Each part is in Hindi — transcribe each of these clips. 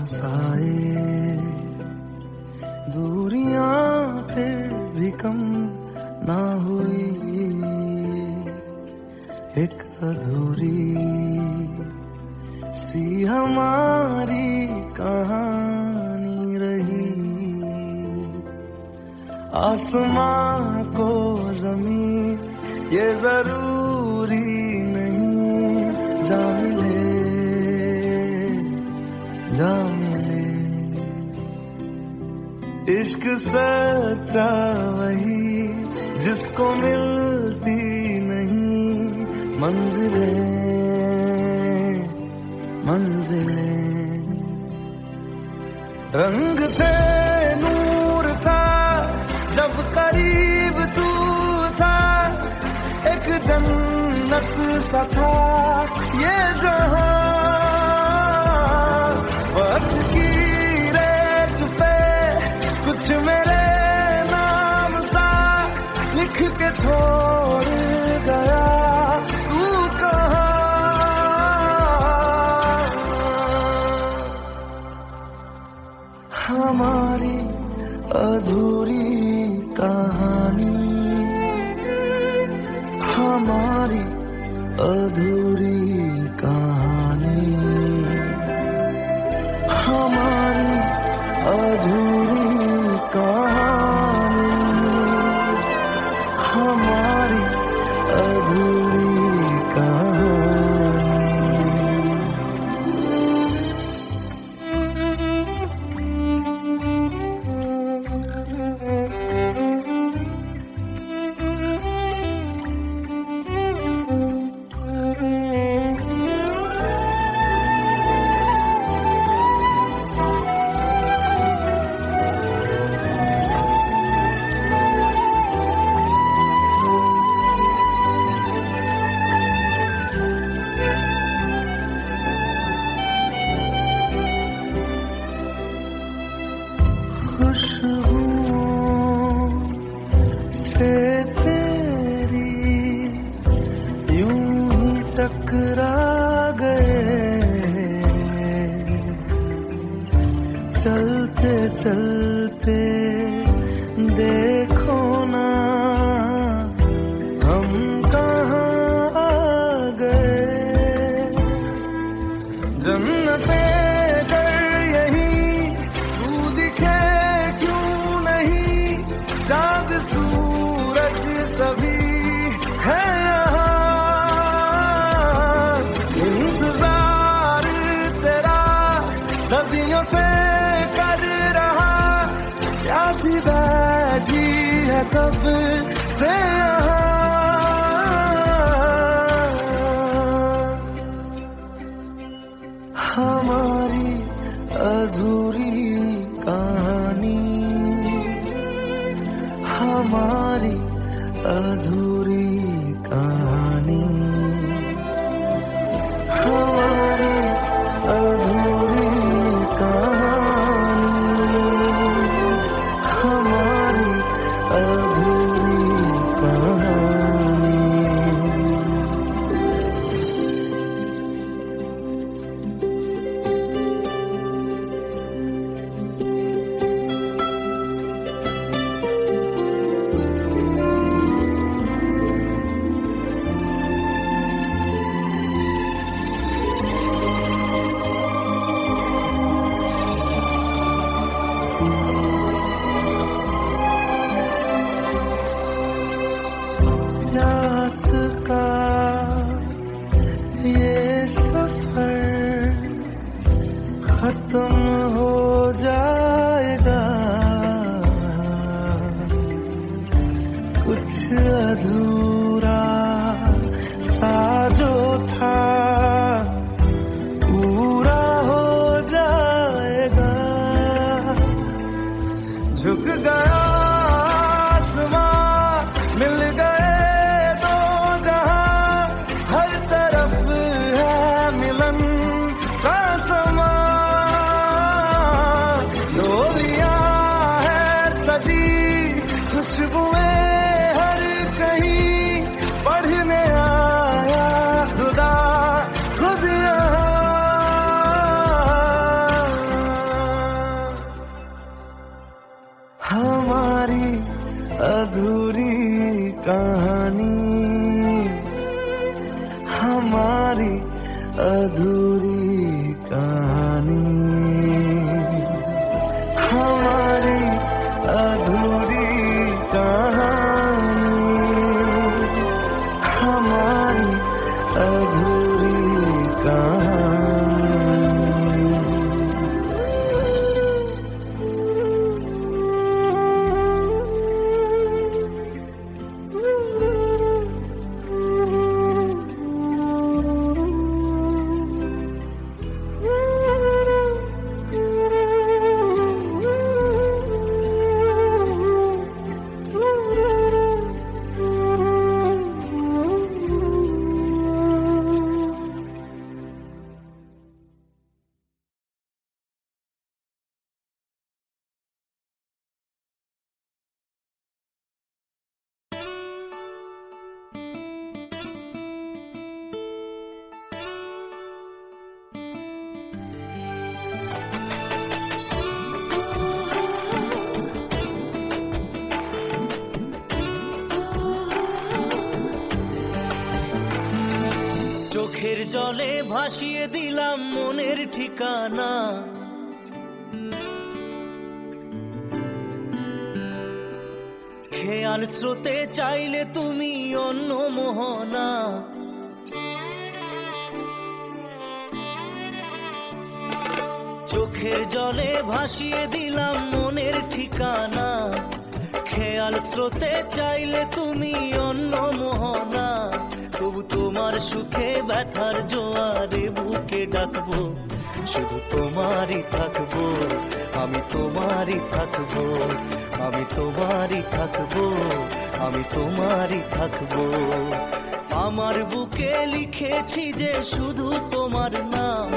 पास आए, दूरियां फिर भी कम ना हुई, एक अधूरी सी हमारी कहानी रही। आसमां को जमीन ये जरूरी नहीं, जा मिले जा मिले। इश्क सच्चा वही जिसको मिलती नहीं मंजिलें मंजिलें। रंग थे नूर था जब करीब तू था, एक जन्नत सा था ये जहां। वक्त की रेत पे कुछ मेरे नाम सा लिख के छोड़ गया, तू कहाँ? हमारी अधूरी कहानी, हमारी अधूरी कहानी, हमारी अधूरी कहानी, हमारी अधूरी कहानी। खुशबुओं से तेरी यूं ही टकरा गए, चलते चलते देखो ना हम कहाँ आ गए। जन्नते चाँद सूरज सभी है यहाँ, इंतजार तेरा सदियों से कर रहा, प्यासी बैठी है कब से यहाँ। हमारी अधूरी कहानी, हमारी अधूरी कहानी, हमारी अधूरी कहानी, हमारी अधूरी कहानी। प्यास का ये सफर खत्म हो जाएगा, कुछ अधूरा सा जो था पूरा हो जाएगा। झुक गया आसमां, मिल गए दो जहां, हर तरफ है मिलन का समा। डोलियां है सजी खुशबुएं हर कहीं, पढ़ने आया अधूरी कहानी, हमारी अधूरी कहानी, हमारी अधूरी कहानी, हमारी अधूरी कहानी। চোখের জলে ভাসিয়ে দিলাম মনের ঠিকানা, খেয়াল স্রোতে চাইলে তুমি অন্য মোহনা। চোখের জলে ভাসিয়ে দিলাম মনের ঠিকানা, খেয়াল স্রোতে চাইলে তুমি অন্য মোহনা। তবু তোমার সুখে ব্যথার জোয়ারে বুকে ডাকবো, শুধু তোমারই থাকবো, আমি তোমারই থাকবো, আমি তোমারই থাকবো, আমি তোমারই থাকবো। আমার বুকে লিখেছি যে শুধু তোমার নাম,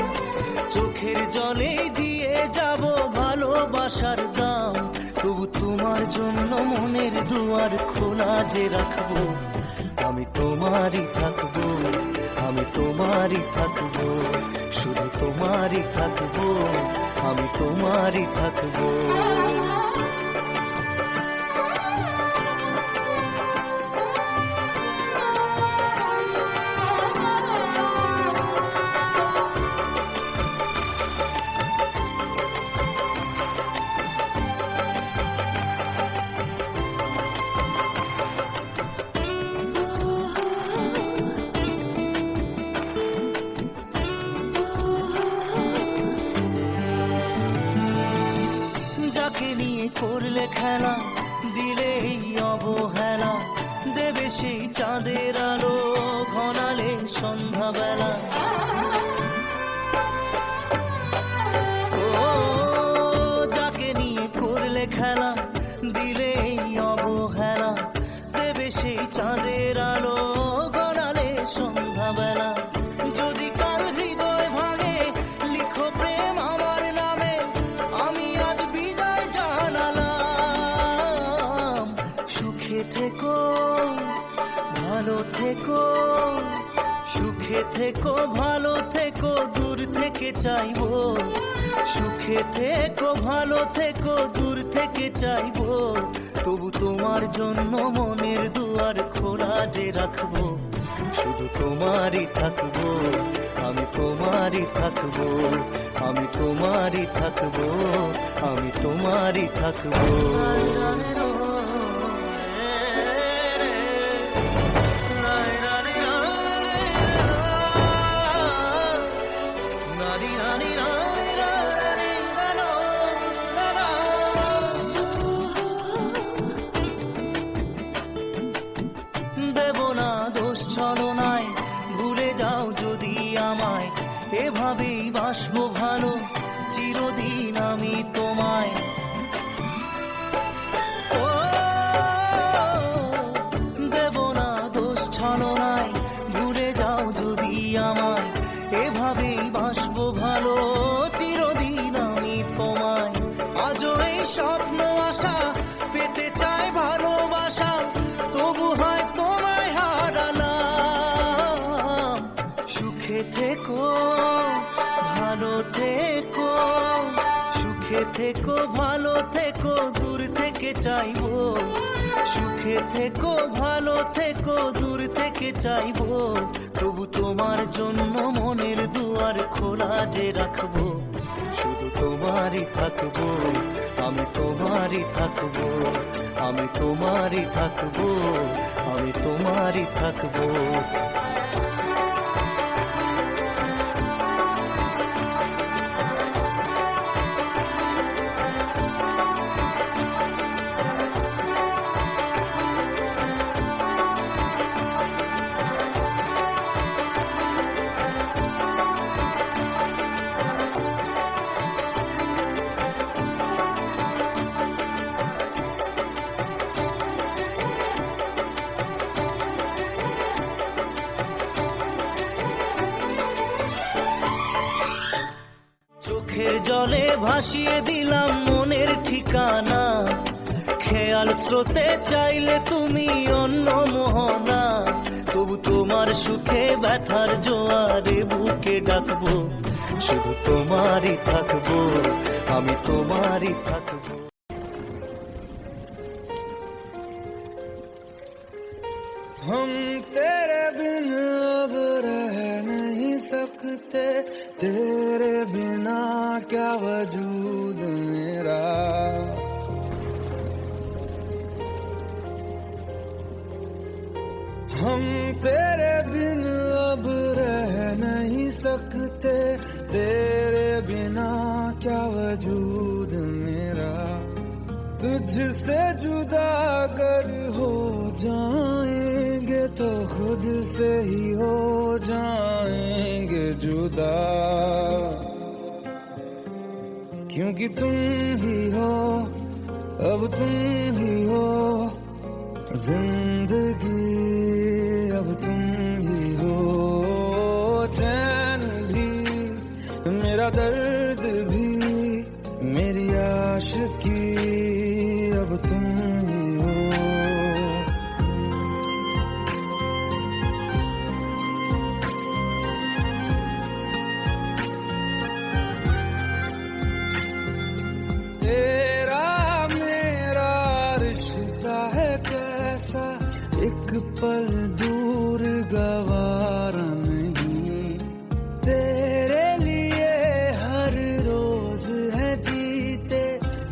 চোখের জলে দিয়ে যাব ভালোবাসার দাম। তবু তোমার জন্য মনের দুয়ার খোলা যে রাখবো, আমি তোমারই থাকবো, আমি তোমারই থাকবো, শুধু তোমারই থাকবো, আমি তোমারই থাকবো। যাকে নিয়ে করলে খেলা, দিলে এই অবহেলা, দেবে সেই চাঁদের আলো ঘনালে সন্ধ্যাবেলা। ও যাকে নিয়ে করলে খেলা, দিলে এই অবহেলা, দেবে সেই চাঁদের আলো ঘনালে সন্ধ্যাবেলা। যদি কাল হৃদয় ভাঙে লিখো প্রেম আমার নামে, আমি আজ বিদায় জানালাম। সুখে থেকো ভালো থেকো, সুখে থেকো ভালো থেকো, দূর থেকে চাইবো। সুখে থেকো ভালো থেকো, দূর থেকে চাইবো। তবু তোমার জন্য মনের দুয়ার খোলা যে রাখবো, শুধু তোমারই থাকবো, আমি তোমারই থাকবো, আমি তোমারই থাকবো, আমি তোমারই থাকবো। দেব না দোষ ছলনায়, ভুলে যাও যদি আমায়, এভাবেই বাসবো ভালো চিরদিন আমি তোমায়। ও দেব না দোষ ছলনায়, ভুলে যাও যদি আমায়, এভাবেই বাসবো ভালো চিরদিন আমি তোমায়। আজও এই স্বপ্ন আশা পেতে চাই ভালোবাসা, তবু হয় তোমায় হারালাম। সুখে থেকো ভালো থেকো, সুখে থেকো ভালো থেকো, দূর থেকে চাইবো। সুখে থেকো ভালো থেকো দূর থেকে চাইবো তবু তোমার জন্য মনের দুয়ার খোলা যে রাখবো শুধু তোমারই থাকবো আমি তোমারই থাকবো আমি তোমারই থাকবো আমি তোমারই থাকবো চোখের জলে ভাসিয়ে দিলাম মনের ঠিকানা খেয়াল স্রোতে চাইলে তুমি অন্য মোহনা তবু তোমার সুখে ব্যথার জোয়ারে বুকে ডাকবো শুধু তোমারই থাকবো আমি তোমারই থাকবো हम तेरे बिन अब रह नहीं सकते तेरे बिना क्या वजूद मेरा हम तेरे बिन अब रह नहीं सकते तेरे बिना क्या वजूद मेरा तुझसे जुदा अगर हो जाएंगे तो खुद से ही हो जाएंगे जुदा क्योंकि तुम ही हो अब तुम ही हो जिंदगी अब तुम ही हो चैन भी मेरा दर्द भी मेरी आशिकी अब तुम ही हो तेरा मेरा रिश्ता है कैसा एक पल दूर गवारा नहीं तेरे लिए हर रोज है जीते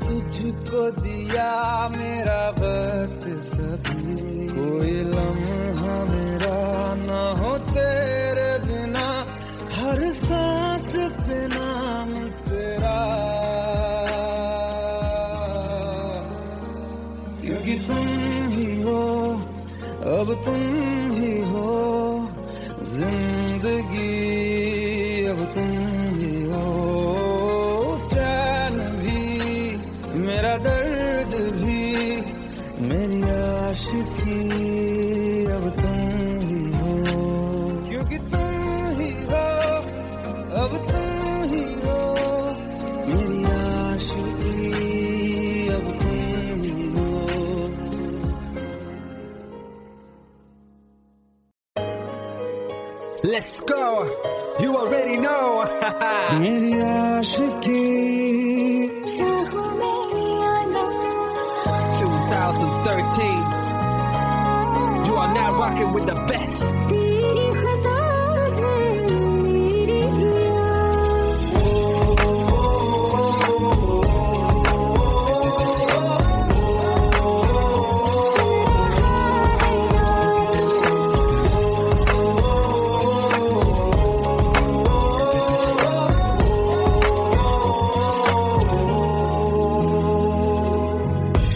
तुझको दिया मेरा वक्त सभी कोई लम्हा मेरा ना हो तेरे बिना हर सांस पे नाम तेरा क्योंकि तुम ही हो अब तुम ही हो जिंदगी अब तुम ही हो चैन भी मेरा दर्द भी मेरी आशिकी अब तुम ही हो क्योंकि तुम ही हो अब तुम ही हो मेरी आशिकी अब तुम ही हो Let's go. You already know. मेरी आशिकी 2013. You are now rocking with the best. तेरी खता है मेरी जिया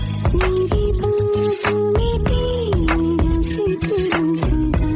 मेरी बाहों में तेरा फिक्र सदा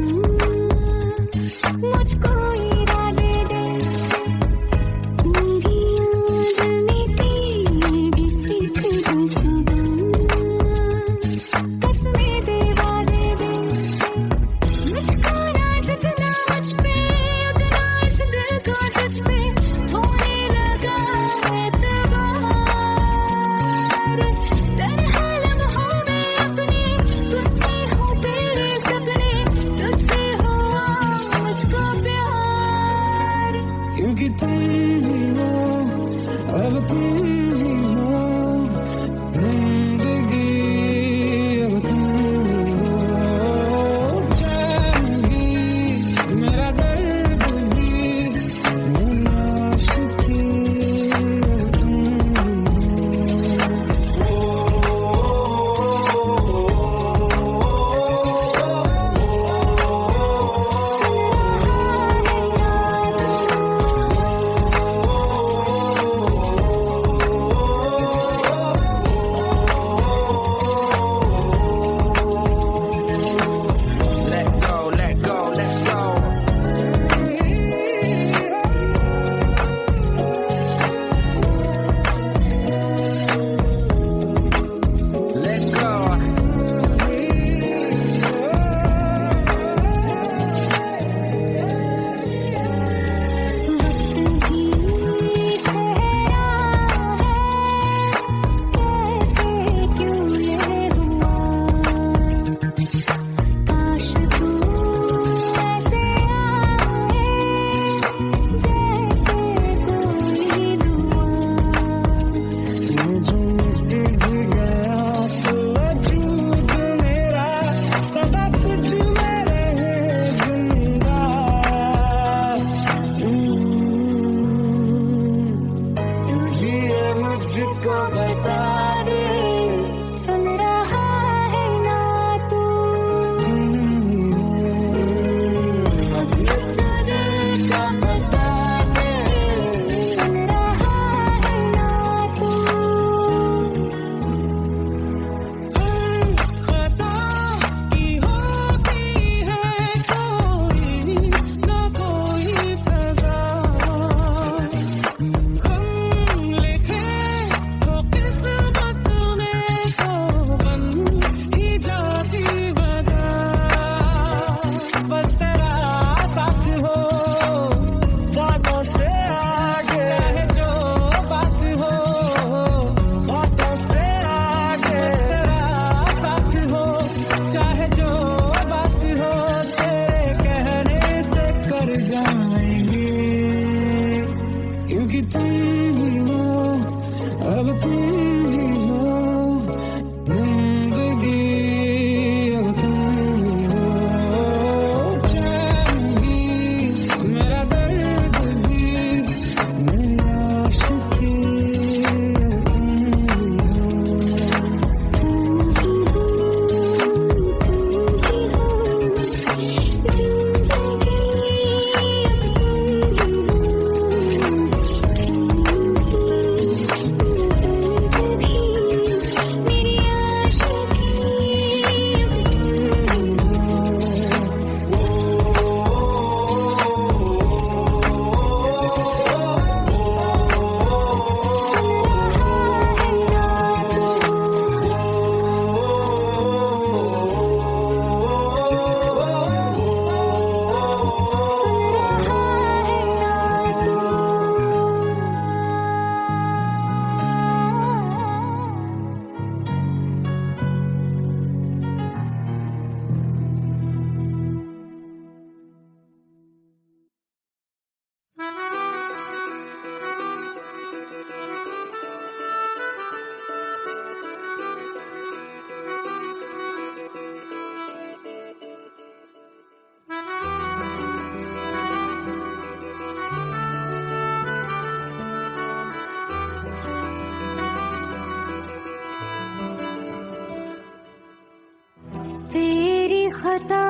खता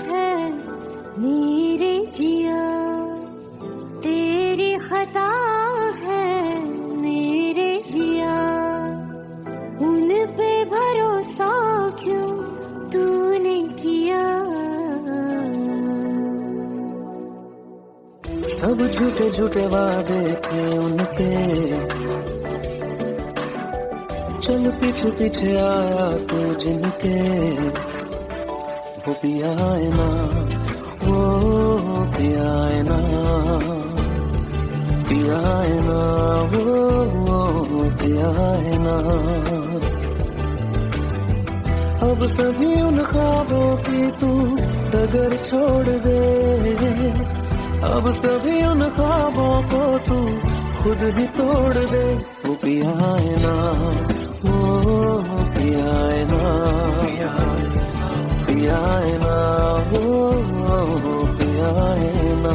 है मेरे जिया, तेरी खता है मेरे जिया, उन पे भरोसा क्यों तूने किया। सब झूठे झूठे वादे थे उनके, चल पीछे पीछे आया तू जिनके, वो पिया है ना, वो पिया है ना, पिया है ना, वो पिया है ना। अब सभी उन ख्वाबों की तू डगर छोड़ दे, अब सभी उन ख्वाबों को तू खुद ही तोड़ दे। वो पिया है ना, वो पिया है ना, पिया है ना, वो पिया है ना।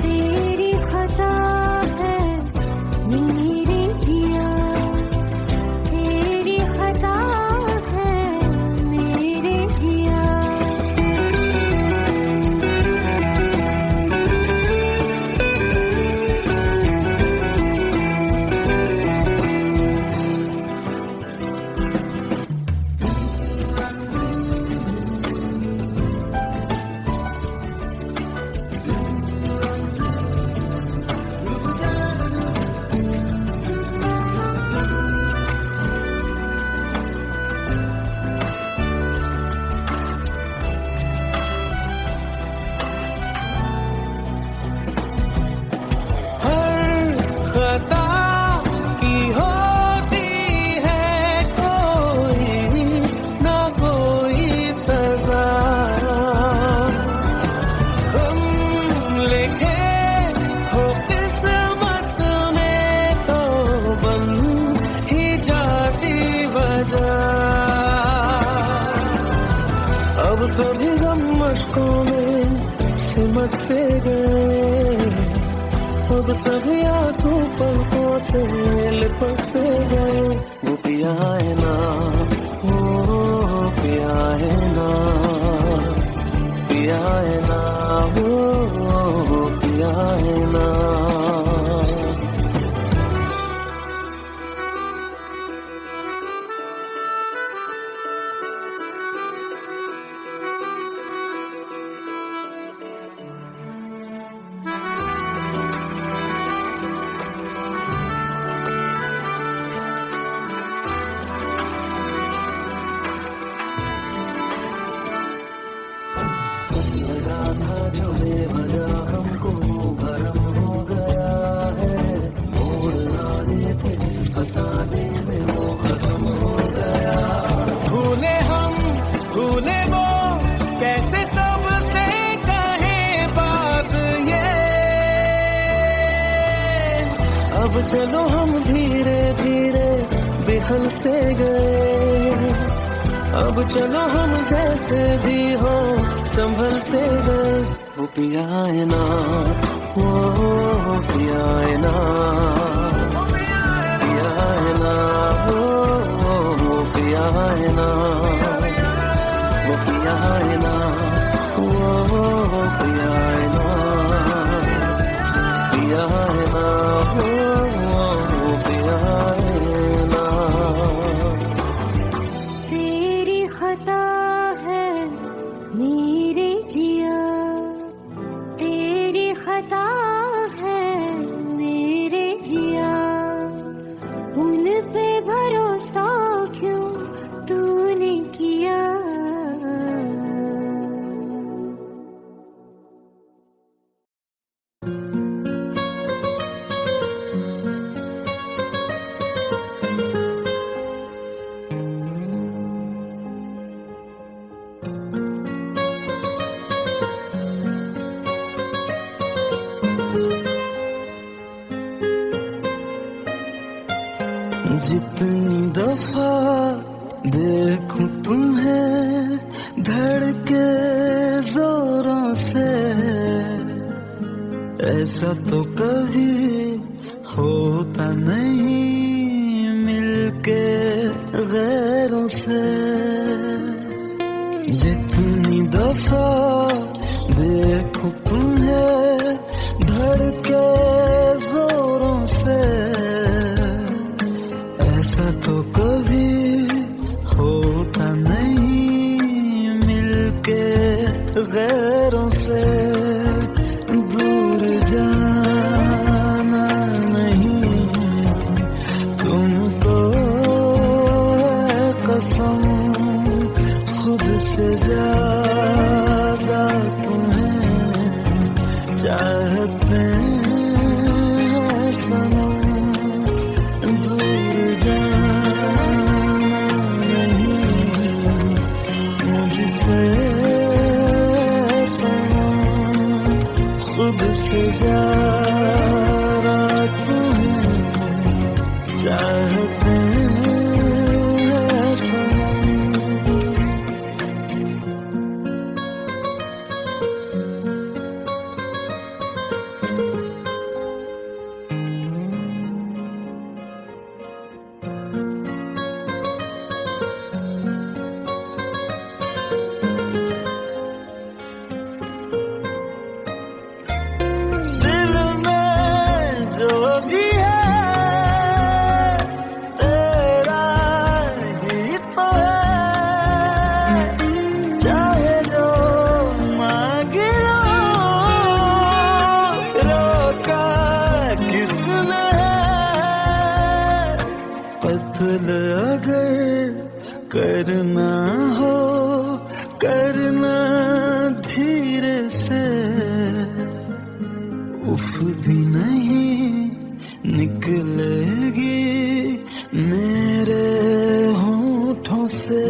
तेरी खता है मेरे जिया, तेरी खता है मेरे जिया। खता की होती है कोई ना कोई सजा, हम लिखे हो किस्मत में तो बन ही जाती वजह। अब कभी गम मशकों में सिमट से गए, अब सभी आंखों पलकों से लिपट से गए। वो पिया है ना, वो पिया है ना, पिया है ना, वो पिया है ना। लगा था जो बेवजह हमको भरम हो गया है, मोड़ लाने थे जिस फसाने में वो खत्म हो गया। भूले हम भूले वो कैसे सबसे कहे बात ये, अब चलो हम धीरे धीरे बिहल से गए, अब चलो हम जैसे भी हो संभल से गए। वो पिया है ना, वो पिया है ना, पिया है ना, वो पिया है ना, वो पिया है ना, वो पिया है ना, पिया है ना, वो पिया है ना। तेरी खता है मेरे जिया, तेरी खता है मेरे जिया, उन पे भरोसा क्यों तूने किया। जितनी दफा देखूं तुम्हें धड़के जोरों से, ऐसा तो कभी होता नहीं मिलके गैरों से। जितनी दफा देखूं तुम्हें धड़के जोरों से, ऐसा तो कभी होता नहीं मिलके गैरों से। दूर जाना नहीं तुमको है कसम, खुद से ज्यादा तुम्हें चाहते हैं सनम। दूर जाना नहीं मुझसे सनम, खुद से ज्यादा तुम्हें चाहते हैं सनम। दिल में जो भी है तेरा ही तो है, चाहे जो मांग लो, रोका किसने है। कत्ल अगर करना हो करना धीरे से, उफ भी नहीं निकलेगी मेरे होठों से।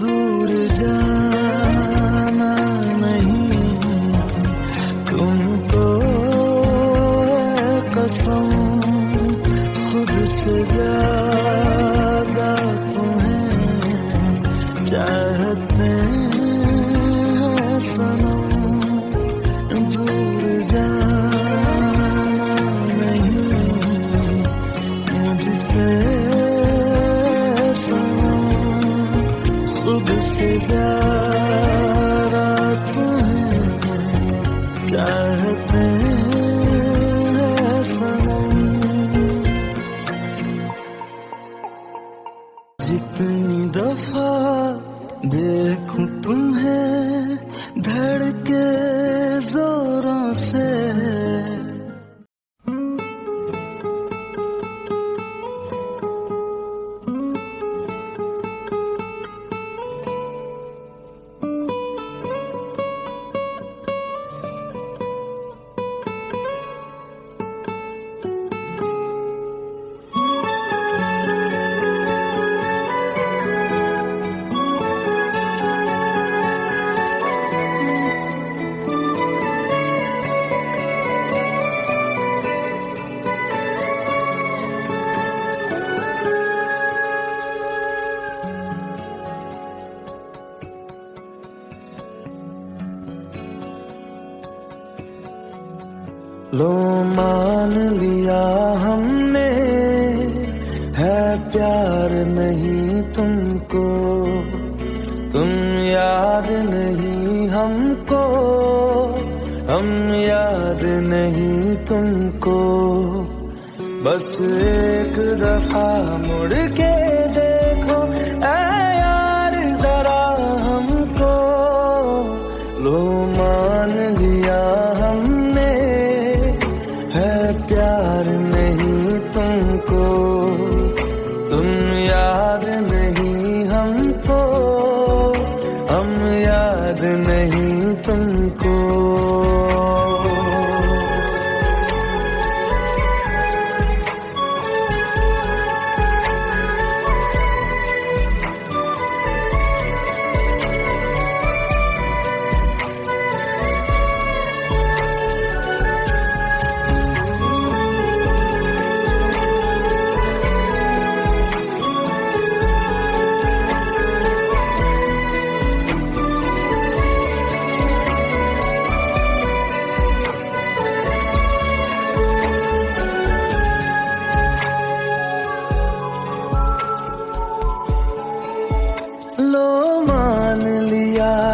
दूर जाना नहीं तुमको है कसम, खुद से ज्यादा तुम्हें चाहते हैं सनम। दूर जाना नहीं मुझसे सनम, खुद से ज्यादा तुम्हें चाहते हैं सनम। जितनी दफा देखूं तुम्हें धड़के जोरों से, लो मान लिया हमने है प्यार नहीं तुमको, तुम याद नहीं हमको, हम याद नहीं तुमको। बस एक दफा मुड़ के देखो ऐ यार जरा हमको। लो मान लिया हमने है प्यार नहीं तुमको, तुम याद नहीं हमको, हम याद नहीं तुमको।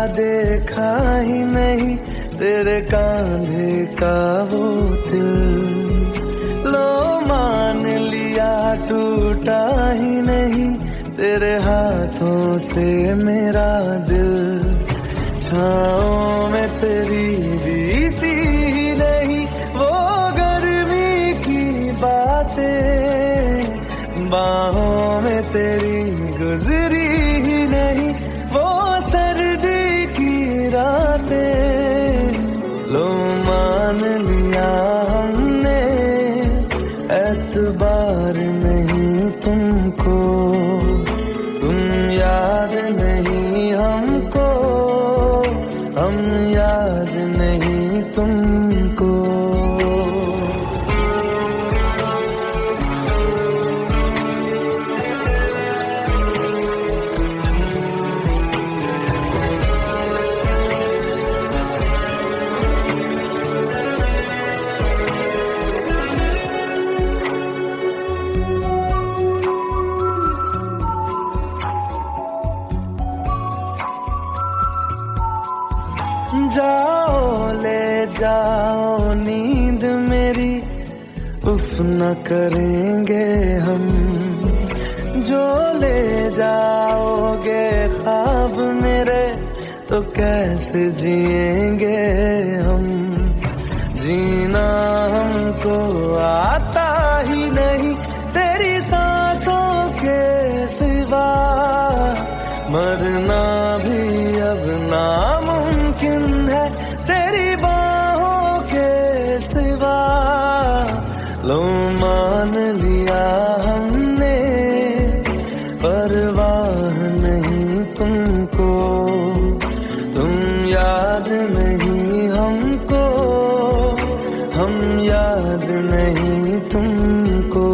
देखा ही नहीं तेरे कांधे का वो दिल, लो मान लिया टूटा ही नहीं तेरे हाथों से मेरा दिल। छाँव में तेरी बीती ही नहीं वो गर्मी की बातें, बाहों में तेरी गुजरी ही नहीं वो सर्दी की रातें। लो मान लिया हमने एतबार नहीं तुमको, तुम याद नहीं हमको, हम याद नहीं तुमको। जाओ ले जाओ नींद मेरी, उफ न करेंगे हम, जो ले जाओगे ख्वाब मेरे तो कैसे जिएंगे हम। जीना हमको आता ही नहीं तेरी सांसों के सिवा, मरना भी अब नामुमकिन है तेरी बाहों के सिवा। लो मान लिया हमने परवाह नहीं तुमको, तुम याद नहीं हमको, हम याद नहीं तुमको।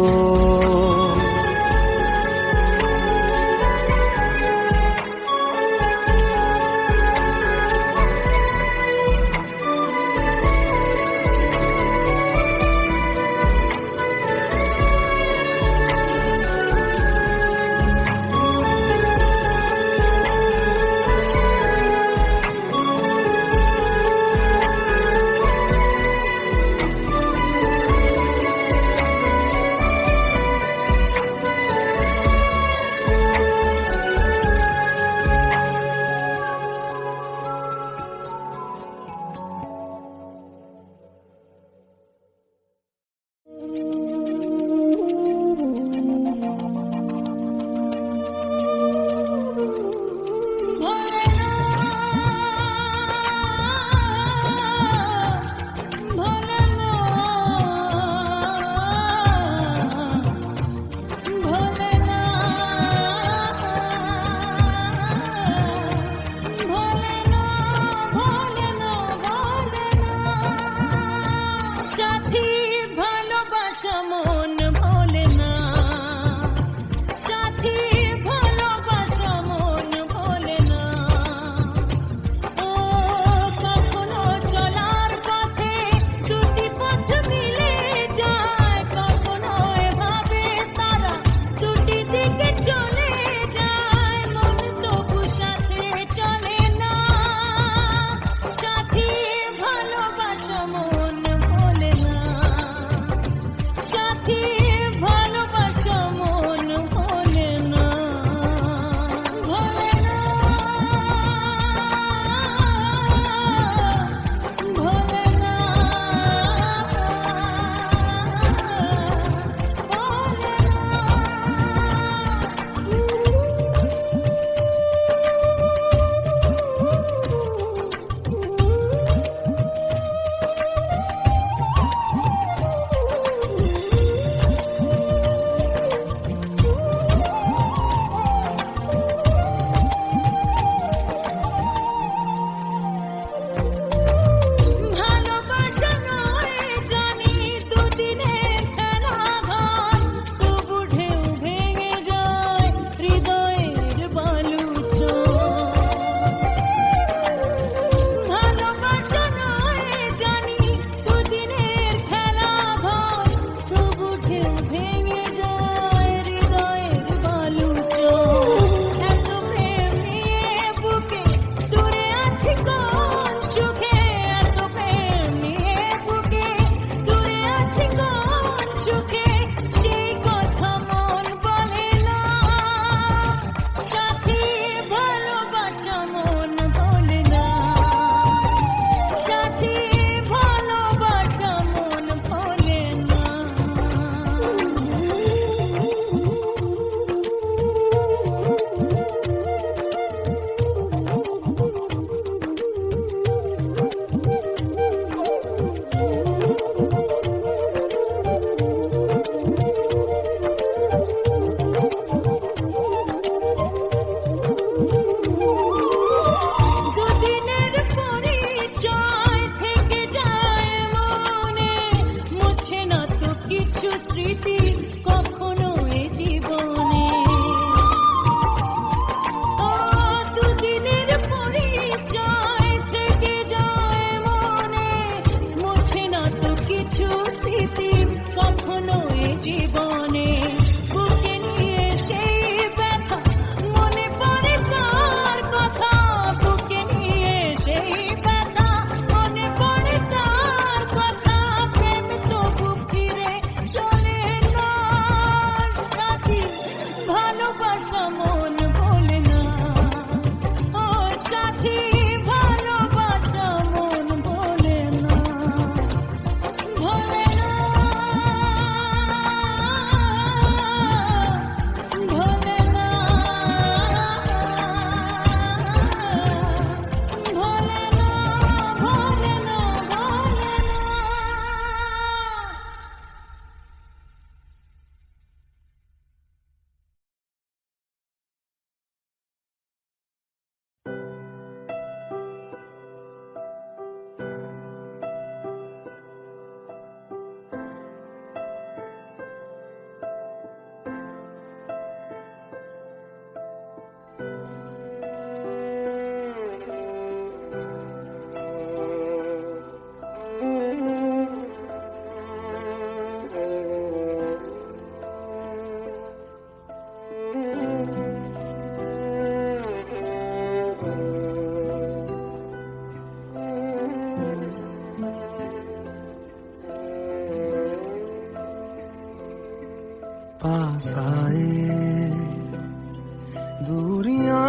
दूरियां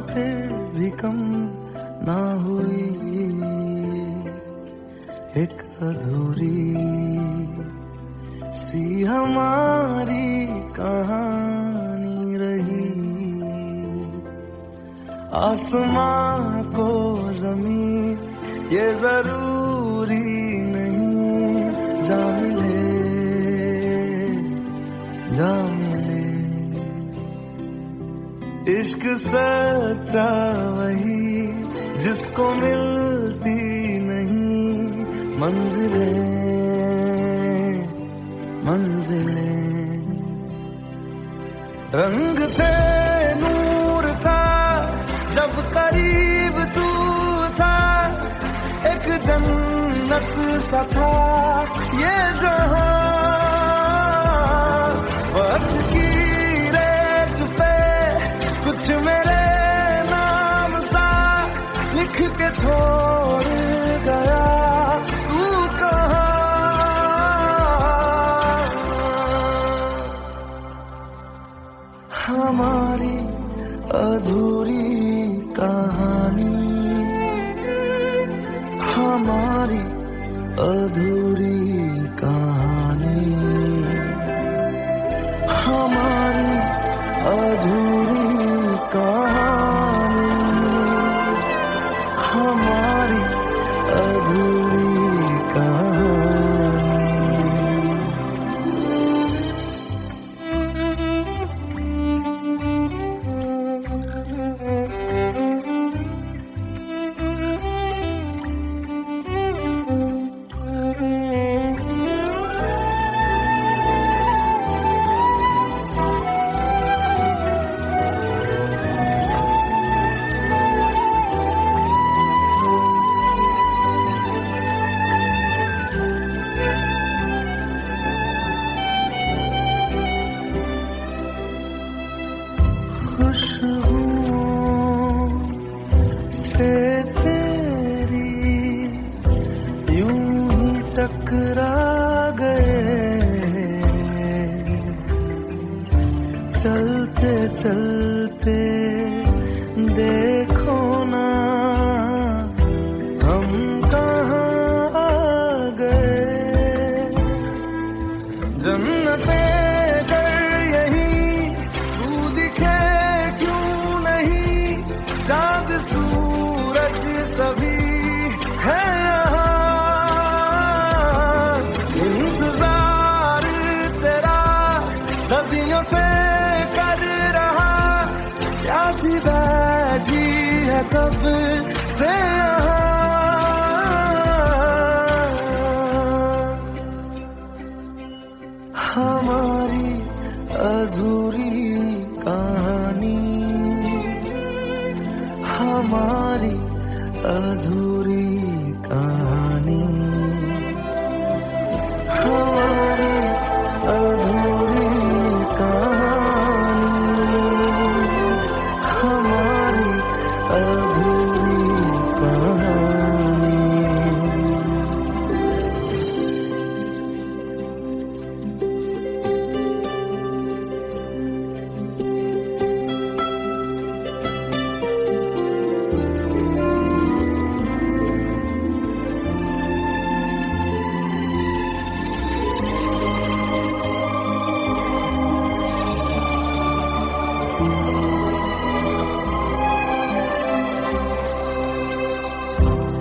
फिर भी कम ना हुई, एक अधूरी सी हमारी कहानी रही। आसमां को जमीन ये जरूरी नहीं, जा मिले जा मिले। इश्क सच्चा वही जिसको मिलती नहीं मंजिलें मंजिलें। रंग थे नूर था जब करीब तू था, एक जन्नत सा था ये जहां। वक्त की रेत पे कुछ मेरे नाम सा लिख के छोड़ गया तू कहाँ। हमारी अधूरी कहानी, हमारी अधूरी कहानी, हमारी अधूरी कहानी, हमारी अधूरी कहानी। खुशबुओं से तेरी यूं ही टकरा गए, चलते चलते देखो ना हम कहाँ आ गए। जन्नते चाँद सूरज सभी है यहाँ, इंतजार तेरा सदियों से कर रहा, प्यासी बैठी है कब से यहाँ। हमारी अधूरी कहानी, हमारी अधूरी कहानी, हमारी अधूरी कहानी, हमारी अधूरी कहानी।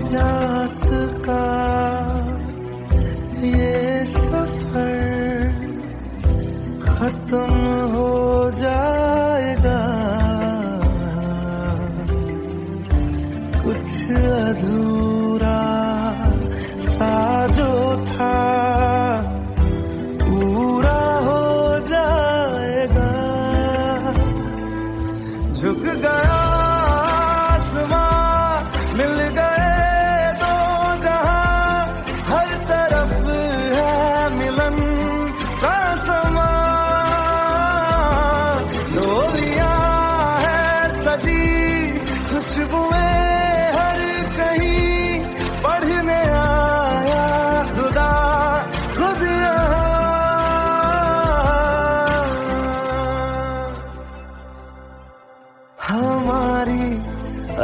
प्यास का ये सफर खत्म हो जाएगा, कुछ अधूरा सा जो था पूरा हो जाएगा। झुक गया मिल गए दो जहां, हर तरफ है मिलन का समा। डोलियां है सजी खुशबुएं हर कहीं, पढ़ने आया खुदा खुद यहाँ। हमारी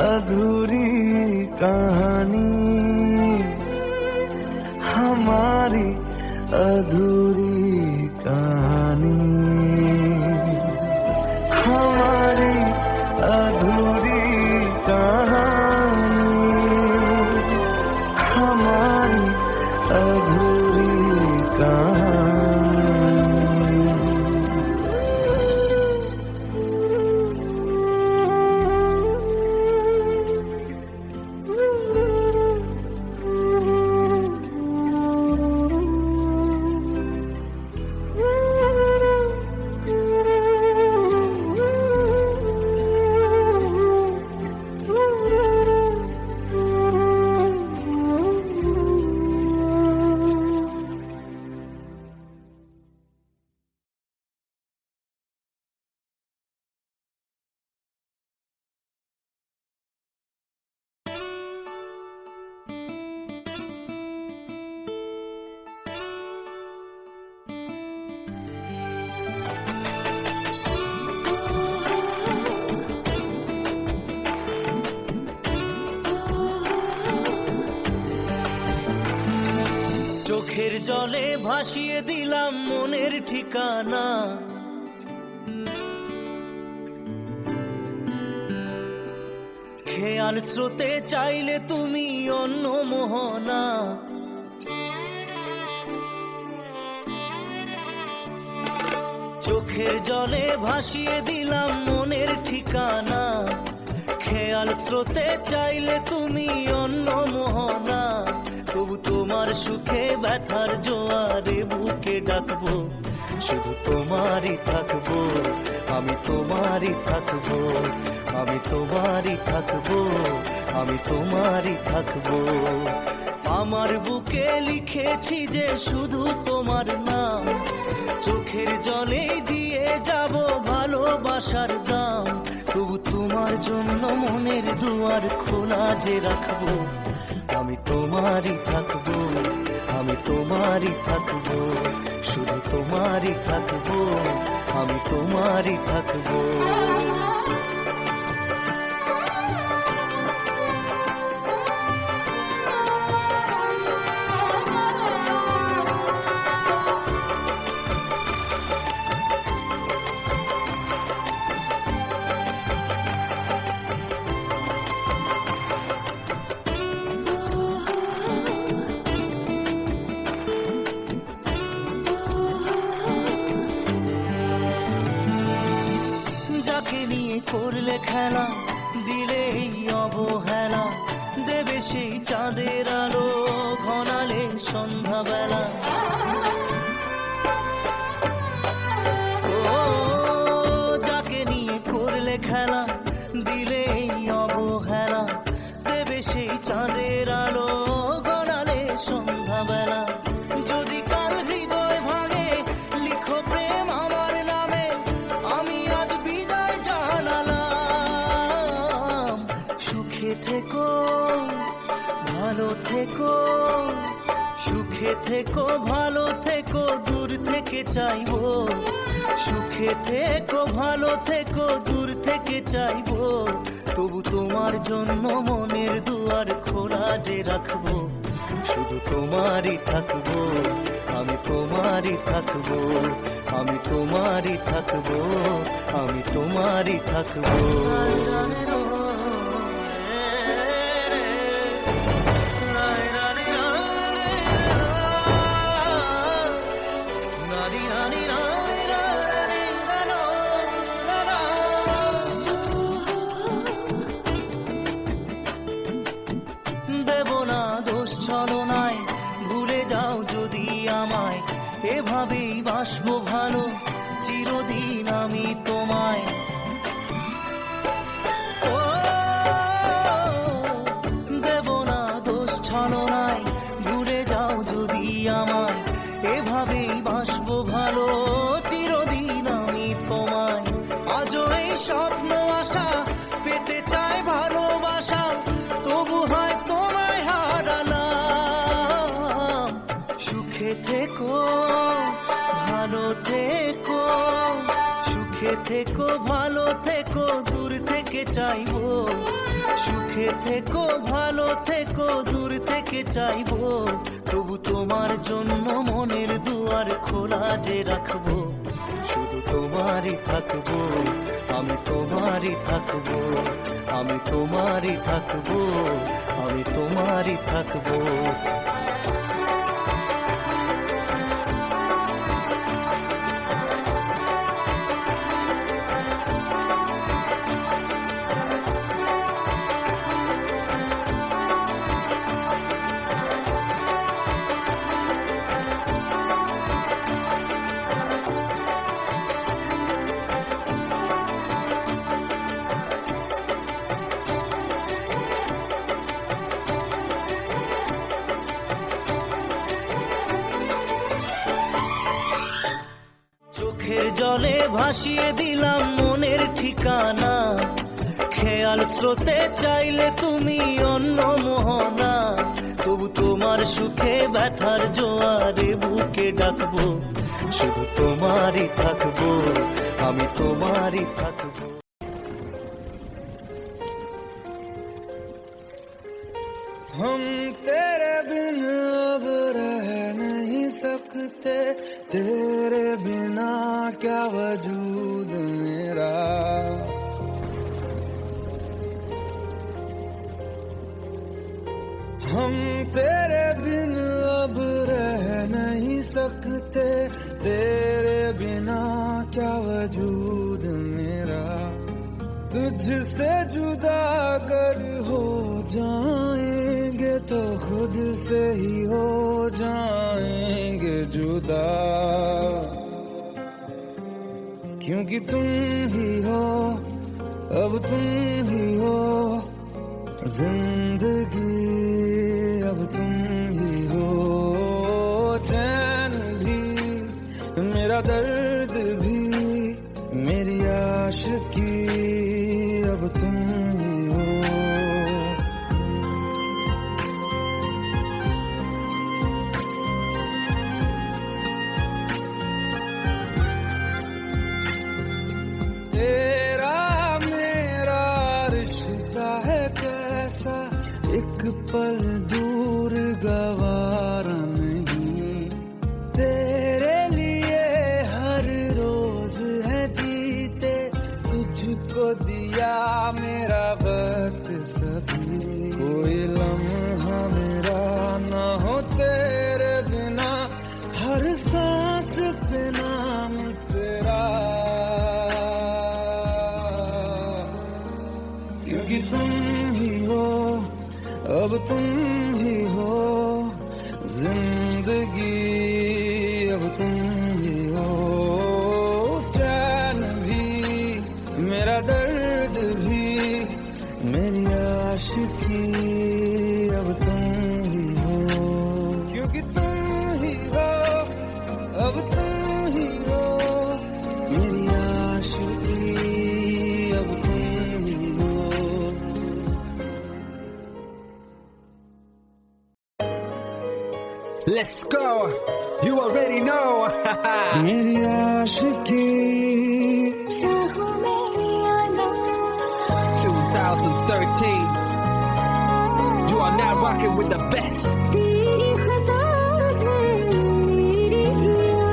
अधूरी कहानी, हमारी अधूरी कहानी, हमारी अधूरी कहानी, हमारी अधूरी कहानी। চোখের জলে ভাসিয়ে দিলাম মনের ঠিকানা, খেয়াল স্রোতে চাইলে তুমি অন্য মোহনা। চোখের জলে ভাসিয়ে দিলাম মনের ঠিকানা, খেয়াল স্রোতে চাইলে তুমি অন্য মোহনা। তবু তোমার সুখে ব্যথার জোয়ারে বুকে ডাকবো, শুধু তোমারই থাকবো, আমি তোমারই থাকবো, আমি তোমারই থাকবো, আমি তোমারই থাকবো। আমার বুকে লিখেছি যে শুধু তোমার নাম, চোখের জলে দিয়ে যাব ভালোবাসার দাম। তবু তোমার জন্য মনের দুয়ার খোলা যে রাখবো, আমি তোমারই থাকবো, আমি তোমারই থাকবো, শুধু তোমারই থাকবো, আমি তোমারই থাকবো। করলে খেলা দিলে এই অবহেলা, দেবে সেই চাঁদের আলো ঘনালে সন্ধ্যাবেলা। ও যাকে নিয়ে করলে খেলা দিলে এই অবহেলা, দেবে সেই চাঁদের আলো ঘনালে সন্ধ্যাবেলা। যদি কাল হৃদয় ভাঙে লিখো প্রেম আমার নামে, আমি আজ বিদায় জানালাম। সুখে থেকো ভালো থেকো, সুখে থেকো ভালো থেকো, দূর থেকে চাইবো। সুখে থেকো ভালো থেকো, দূর থেকে চাইবো। তবু তোমার জন্য মনের দুয়ার খোলা যে রাখবো, শুধু তোমারই থাকবো, আমি তোমারই থাকবো, আমি তোমারই থাকবো, আমি তোমারই থাকবো। দেব না দোষ ছলনায়, ভুলে যাও যদি আমায়, এভাবেই বাসবো ভালো চিরদিন আমি তোমায়। ও দেব না দোষ ছলনায়, ভুলে যাও যদি আমায়, এভাবেই বাসবো ভালো চিরদিন আমি তোমায়। আজও এই স্বপ্ন আশা পেতে চাই ভালোবাসা, তবু হয় তোমায় হারালাম। সুখে থেকো ভালো থেকো, সুখে থেকো ভালো থেকো দূর থেকে চাইবো সুখে থেকো ভালো থেকো দূর থেকে চাইবো তবু তোমার জন্য মনের দুয়ার খোলা যে রাখবো শুধু তোমারই থাকবো আমি তোমারই থাকবো আমি তোমারই থাকবো আমি তোমারই থাকবো চোখের জলে ভাসিয়ে দিলাম মনের ঠিকানা খেয়াল স্রোতে চাইলে তুমি অন্য মোহনা তবু তোমার সুখে ব্যথার জোয়ারে বুকে ডাকবো শুধু তোমারই থাকবো আমি তোমারই থাকবো हम तेरे बिन अब रह नहीं सकते तेरे बिना क्या वजूद मेरा हम तेरे बिन अब रह नहीं सकते तेरे बिना क्या वजूद मेरा तुझसे जुदा अगर हो जाएंगे तो खुद से ही हो जाएंगे जुदा क्योंकि तुम ही हो अब तुम ही हो जिंदगी अब तुम ही हो चैन भी मेरा दर्द भी मेरी आशिकी अब तुम ही हो तेरा मेरा रिश्ता है कैसा एक पल दूर गवारा नहीं तेरे लिए हर रोज है जीते तुझको दिया मेरा वक्त सभी कोई लम्हा मेरा ना हो तेरे बिना हर सांस पे नाम तेरा क्योंकि तुम ही हो अब तुम ही हो जिंदगी अब तुम ही हो चैन भी मेरा दर्द भी मेरी आशिकी अब तुम ही हो क्योंकि तुम ही हो अब तुम ही हो मेरी आशिकी अब तुम ही हो Let's go. You already know. मेरी आशिकी 2013. You are now rocking with the best. तेरी खता है मेरी जिया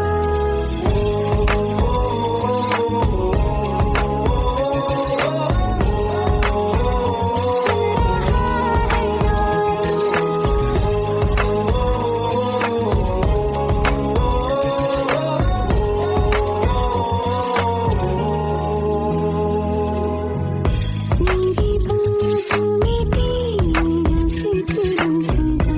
मेरी बातों में तेरा फिक्र सदा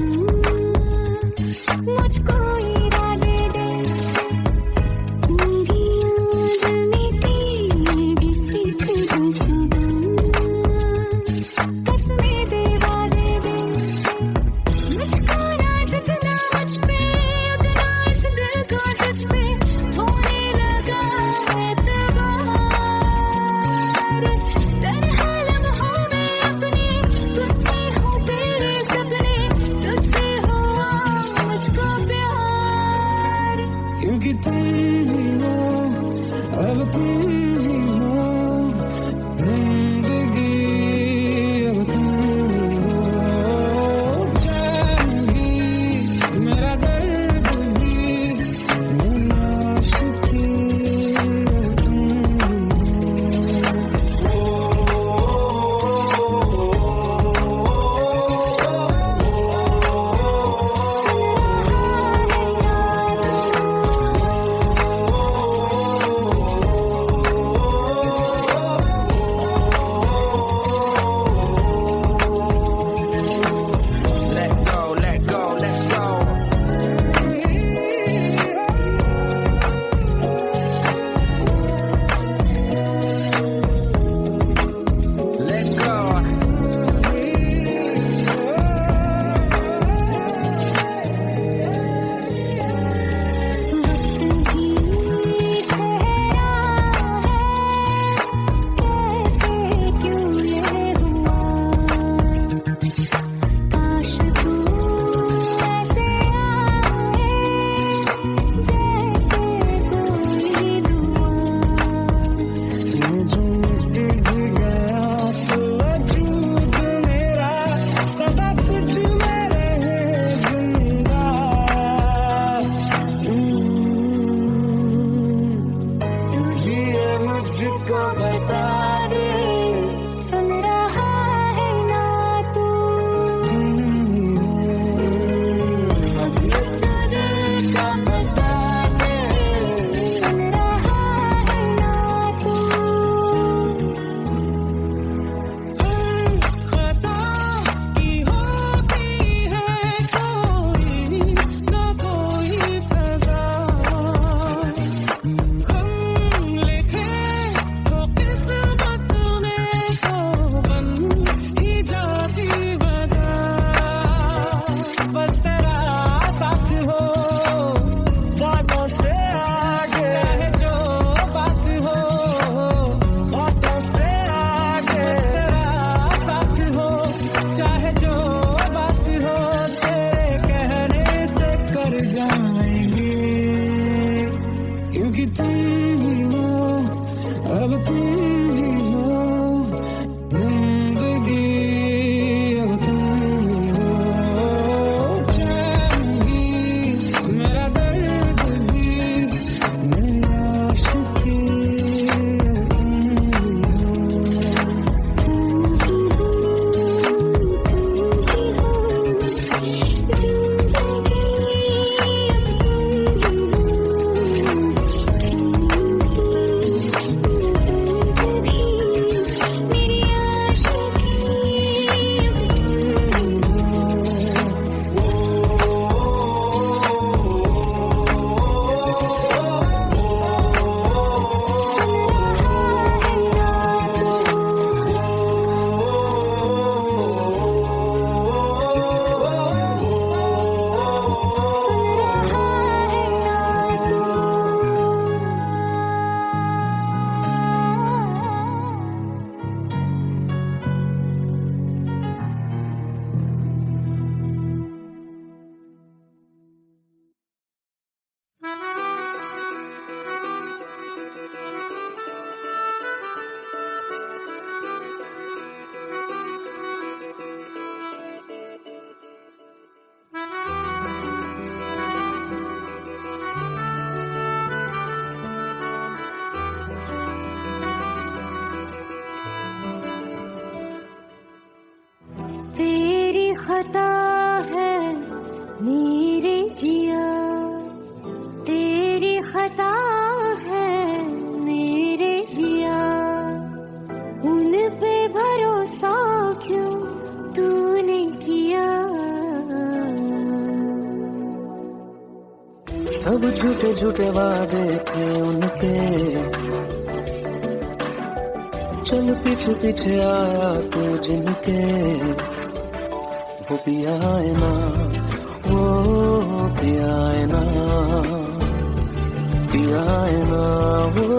खता है मेरे जिया, तेरी खता है मेरे जिया, उन पे भरोसा क्यों तूने किया। सब झूठे झूठे वादे थे उनके, चल पीछे पीछे आया तू जिनके, वो पिया है ना, वो पिया है ना, पिया है ना, वो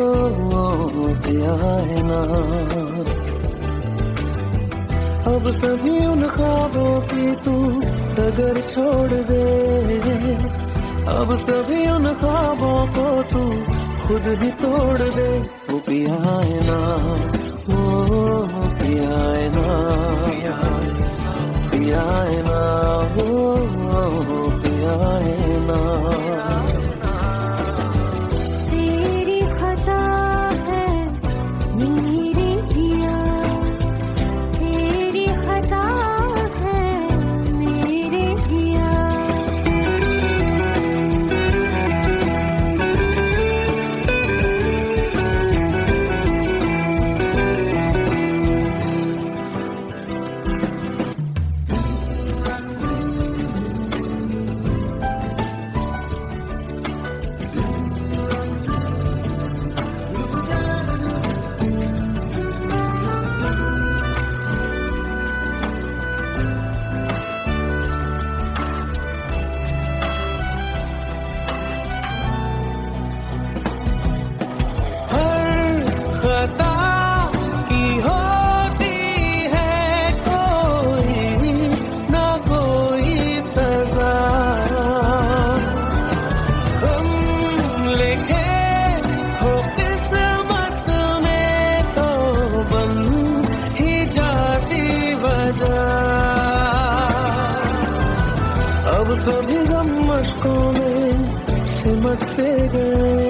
पिया है ना। अब सभी उन ख्वाबों की तू डगर छोड़ दे, अब सभी उन ख्वाबों को तू खुद ही तोड़ दे। वो पिया है ना, वो पिया है ना, पिया है ना, वो पिया है ना। तेरी खता है मेरे जिया, तेरी खता है मेरे जिया। खता की होती है कोई ना कोई सजा, हम लिखे हो किस्मत में तो बन ही जाती वजह। अब सभी गम मशकों में सिमट से गए,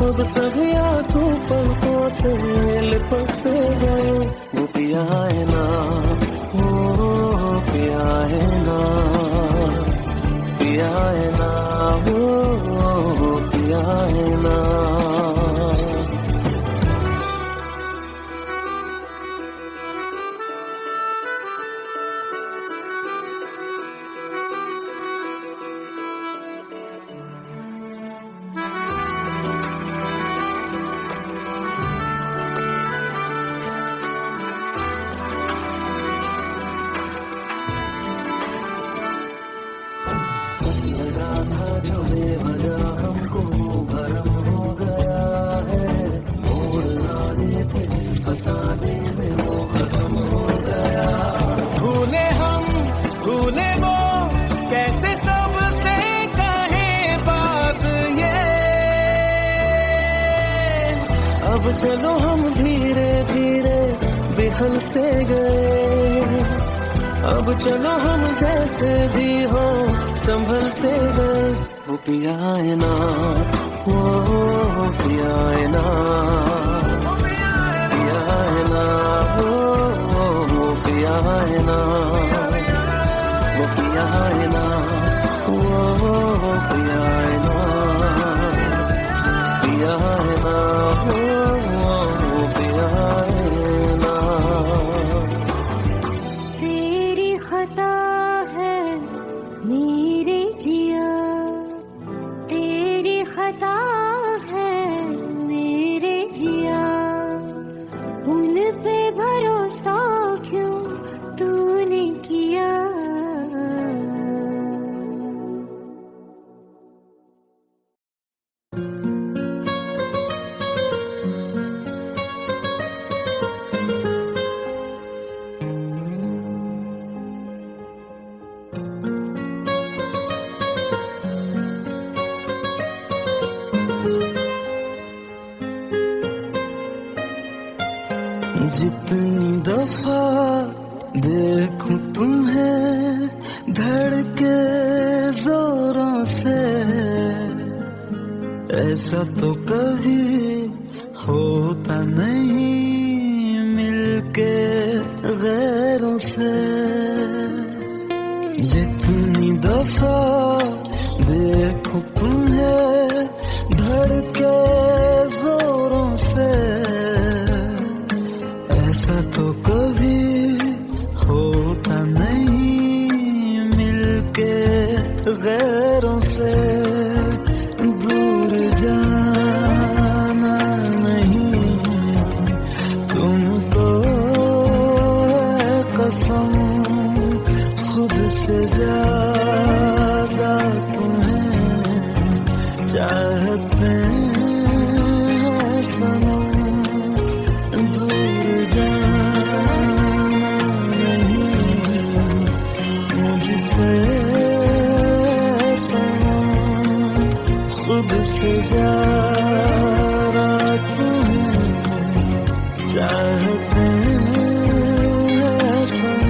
अब सभी आंसू पलकों से लिपट से गए। वो पिया है ना, वो पिया है ना, पिया है ना, वो पिया है ना। जो बेवजह हमको भरम हो गया है, मोड़ लाने थे जिस फसाने में वो खत्म हो गया। भूले हम भूले वो कैसे सबसे कहे बात ये, अब चलो हम धीरे धीरे बिहल से गए, अब चलो हम जैसे भी हो संभल से गए। वो पिया है ना, वो पिया है ना, पिया है ना, वो पिया है ना, वो पिया है ना, वो पिया है ना, पिया है ना, वो पिया है ना। तेरी खता है मेरे जिया, तेरी खता है मेरे जिया, उन पे भरोसा क्यों तूने किया। जितनी दफा देखूं तुम्हें धड़के जोरों से, ऐसा तो कभी होता नहीं मिलके गैरों से। जितनी दफा देखो तुम्हें धड़के जोरों से, ऐसा तो कभी होता नहीं मिलके गैरों से। दूर जाना नहीं तुमको है कसम, खुद से ज्यादा तुम्हें चाहते हैं सनम। दूर जाना नहीं मुझसे सनम, खुद से ज्यादा तुम्हें चाहते हैं सनम।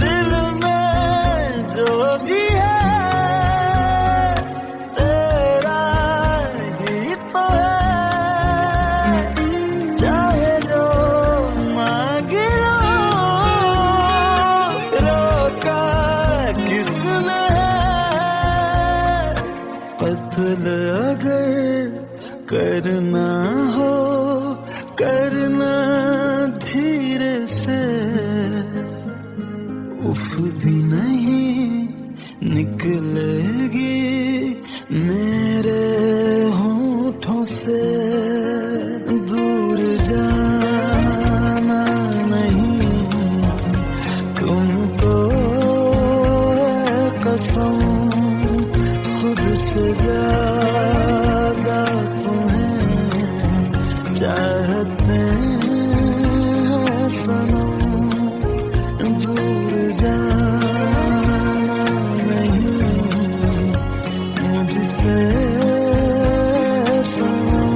दिल में जो भी है तेरा ही तो है, चाहे जो मांग लो, रोका किसने है। कत्ल अगर करना हो करना धीरे से, उफ भी नहीं निकलेगी मेरे होठों से। दूर जाना नहीं तुमको है कसम, खुद से ज्यादा तुम्हें चाहते हैं सनम। दूर जाना नहीं मुझसे सनम,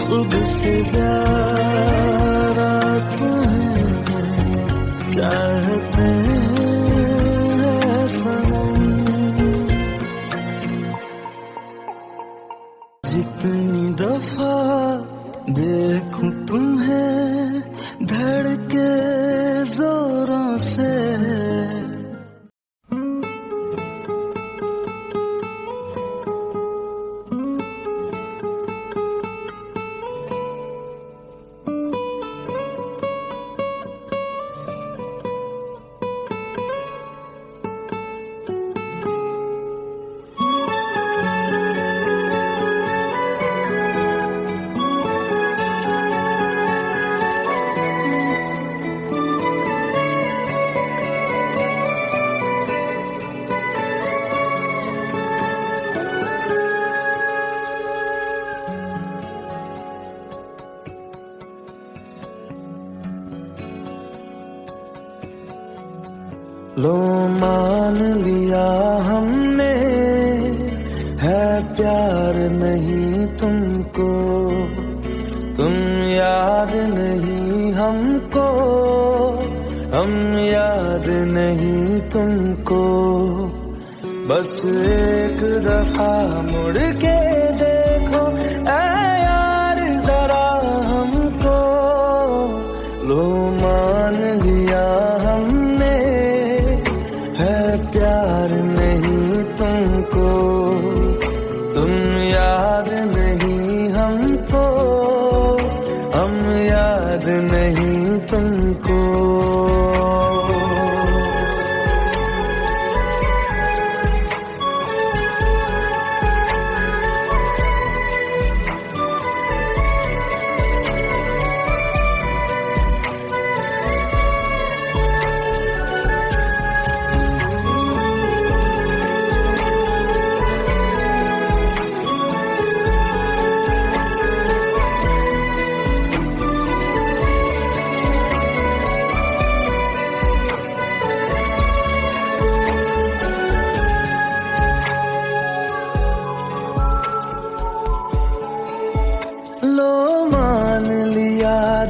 खुद से ज्यादा तुम्हें चाहते हैं सनम। जितनी दफा देखूं तुम्हें धड़के जोरों से, लो मान लिया हमने है प्यार नहीं तुमको, तुम याद नहीं हमको, हम याद नहीं तुमको। बस एक दफा मुड़ के देखो ऐ यार जरा हमको। लो मान लिया हमने है प्यार नहीं तुमको, तुम याद नहीं हमको, हम याद नहीं तुमको।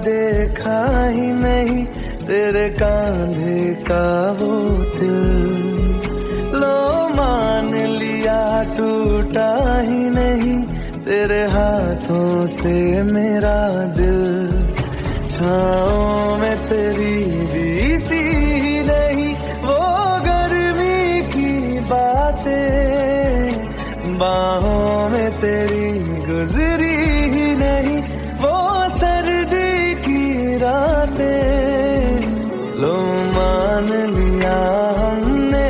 देखा ही नहीं तेरे कांधे का वो दिल। लो मान लिया टूटा ही नहीं तेरे हाथों से मेरा दिल। छाँव में तेरी बीती ही नहीं वो गर्मी की बातें, बाहों में तेरी गुजरी ही नहीं वो सर्दी की रातें। लो मान लिया हमने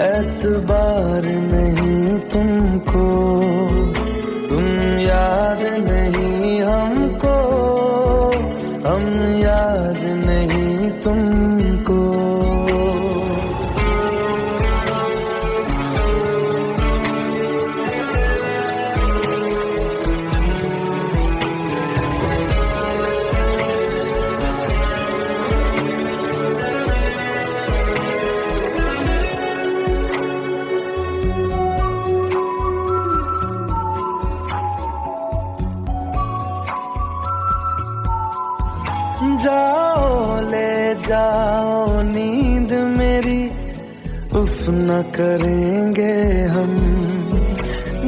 एतबार नहीं तुमको, तुम याद नहीं हमको, हम याद नहीं तुमको। जाओ ले जाओ नींद मेरी, उफ न करेंगे हम।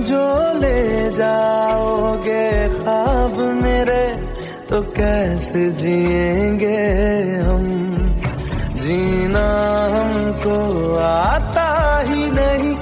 जो ले जाओगे ख्वाब मेरे तो कैसे जिएंगे हम। जीना हमको आता ही नहीं